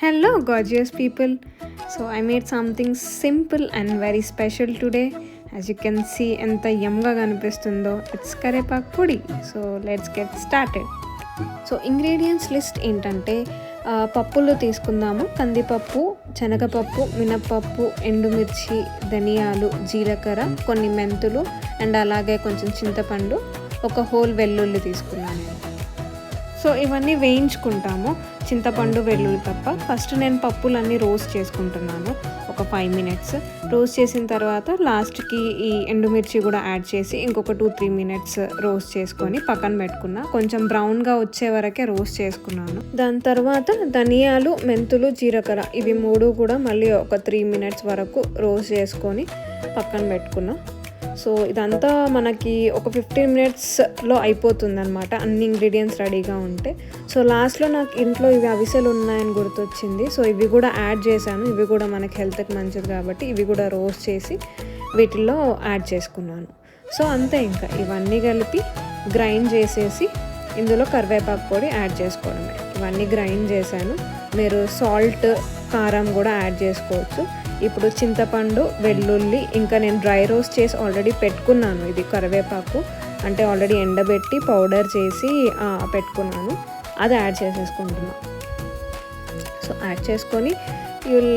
Hello, gorgeous people. So, I made something simple and very special today. As you can see, enta yumga kanipistundo. It's karepak pudi. So, let's get started. So ingredients list ఏంటంటే పప్పులు తీసుకుందాము. కందిపప్పు, శనగపప్పు, మినప్పప్పు, ఎండుమిర్చి, ధనియాలు, జీలకర్ర, కొన్ని మెంతులు అండ్ అలాగే కొంచెం చింతపండు, ఒక హోల్ వెల్లుల్లి తీసుకున్నాను నేను. సో ఇవన్నీ వేయించుకుంటాము, చింతపండు వెల్లుల్లి తప్ప. ఫస్ట్ నేను పప్పులన్నీ రోస్ట్ చేసుకుంటున్నాను ఒక 5 minutes. రోస్ట్ చేసిన తర్వాత లాస్ట్కి ఈ ఎండుమిర్చి కూడా యాడ్ చేసి ఇంకొక 2-3 minutes రోస్ట్ చేసుకొని పక్కన పెట్టుకున్నా. కొంచెం బ్రౌన్గా వచ్చే వరకే రోస్ట్ చేసుకున్నాను. దాని తర్వాత ధనియాలు, మెంతులు, జీలకర్ర ఇవి 3 కూడా మళ్ళీ ఒక 3 minutes వరకు రోస్ట్ చేసుకొని పక్కన పెట్టుకున్నా. సో ఇదంతా మనకి ఒక 15 minutesలో అయిపోతుంది అనమాట, అన్ని ఇంగ్రీడియంట్స్ రెడీగా ఉంటే. సో లాస్ట్లో నాకు ఇంట్లో ఇవి అవిసెలు ఉన్నాయని గుర్తొచ్చింది. సో ఇవి కూడా యాడ్ చేశాను. ఇవి కూడా మనకి హెల్త్కి మంచిది కాబట్టి ఇవి కూడా రోస్ట్ చేసి వీటిల్లో యాడ్ చేసుకున్నాను. సో అంతే, ఇంకా ఇవన్నీ కలిపి గ్రైండ్ చేసేసి ఇందులో కరివేపాకు పొడి యాడ్ చేసుకోవడమే. ఇవన్నీ గ్రైండ్ చేశాను. మీరు సాల్ట్, కారం కూడా యాడ్ చేసుకోవచ్చు. ఇప్పుడు చింతపండు, వెల్లుల్లి, ఇంకా నేను డ్రై రోస్ట్ చేసి ఆల్రెడీ పెట్టుకున్నాను. ఇది కరివేపాకు అంటే ఆల్రెడీ ఎండబెట్టి పౌడర్ చేసి పెట్టుకున్నాను. అది యాడ్ చేసేసుకుంటున్నాను. సో యాడ్ చేసుకొని యుల్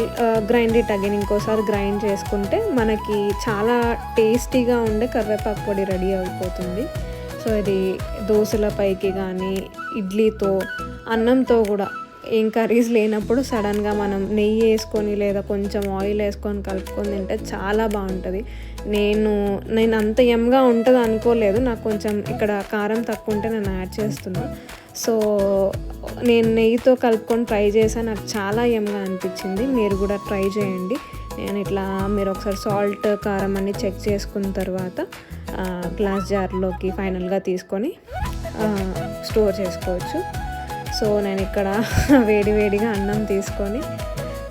గ్రైండ్ ఇట్ అగైన్. ఇంకోసారి గ్రైండ్ చేసుకుంటే మనకి చాలా టేస్టీగా ఉండే కరివేపాకు పొడి రెడీ అయిపోతుంది. సో ఇది దోశల పైకి కానీ, ఇడ్లీతో, అన్నంతో కూడా, ఏం కర్రీస్ లేనప్పుడు సడన్గా మనం నెయ్యి వేసుకొని లేదా కొంచెం ఆయిల్ వేసుకొని కలుపుకొని తింటే చాలా బాగుంటుంది. నేను అంత యమ్గా ఉంటుంది అనుకోలేదు. నాకు కొంచెం ఇక్కడ కారం తక్కువ ఉంటే నేను యాడ్ చేస్తున్నా. సో నేను నెయ్యితో కలుపుకొని ట్రై చేశాను, నాకు చాలా యమ్గా అనిపించింది. మీరు కూడా ట్రై చేయండి. నేను ఇట్లా మీరు ఒకసారి సాల్ట్, కారం అన్నీ చెక్ చేసుకున్న తర్వాత గ్లాస్ జార్లోకి ఫైనల్గా తీసుకొని స్టోర్ చేసుకోవచ్చు. సో నేను ఇక్కడ వేడివేడిగా అన్నం తీసుకొని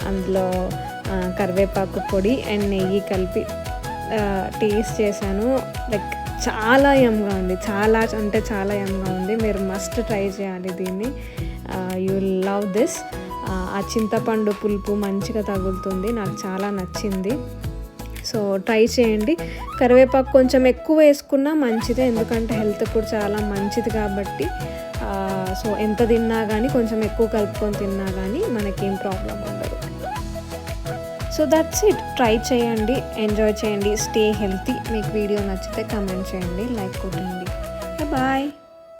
అందులో కరివేపాకు పొడి అండ్ నెయ్యి కలిపి టేస్ట్ చేశాను. లైక్ చాలా యమ్గా ఉంది, చాలా అంటే చాలా యమ్గా ఉంది. మీరు మస్ట్ ట్రై చేయాలి దీన్ని. You will love this. ఆ చింతపండు పులుపు మంచిగా తగులుతుంది, నాకు చాలా నచ్చింది. సో ట్రై చేయండి. కరివేపాకు కొంచెం ఎక్కువ వేసుకున్నా మంచిదే, ఎందుకంటే హెల్త్ కూడా చాలా మంచిది కాబట్టి. సో ఎంత తిన్నా కానీ కొంచెం ఎక్కువ కలుపుకొని తిన్నా కానీ మనకేం ప్రాబ్లం ఉండదు. So that's it. ట్రై చేయండి, ఎంజాయ్ చేయండి, స్టే హెల్తీ. మీకు వీడియో నచ్చితే కమెంట్ చేయండి, లైక్ కొట్టండి. బాయ్.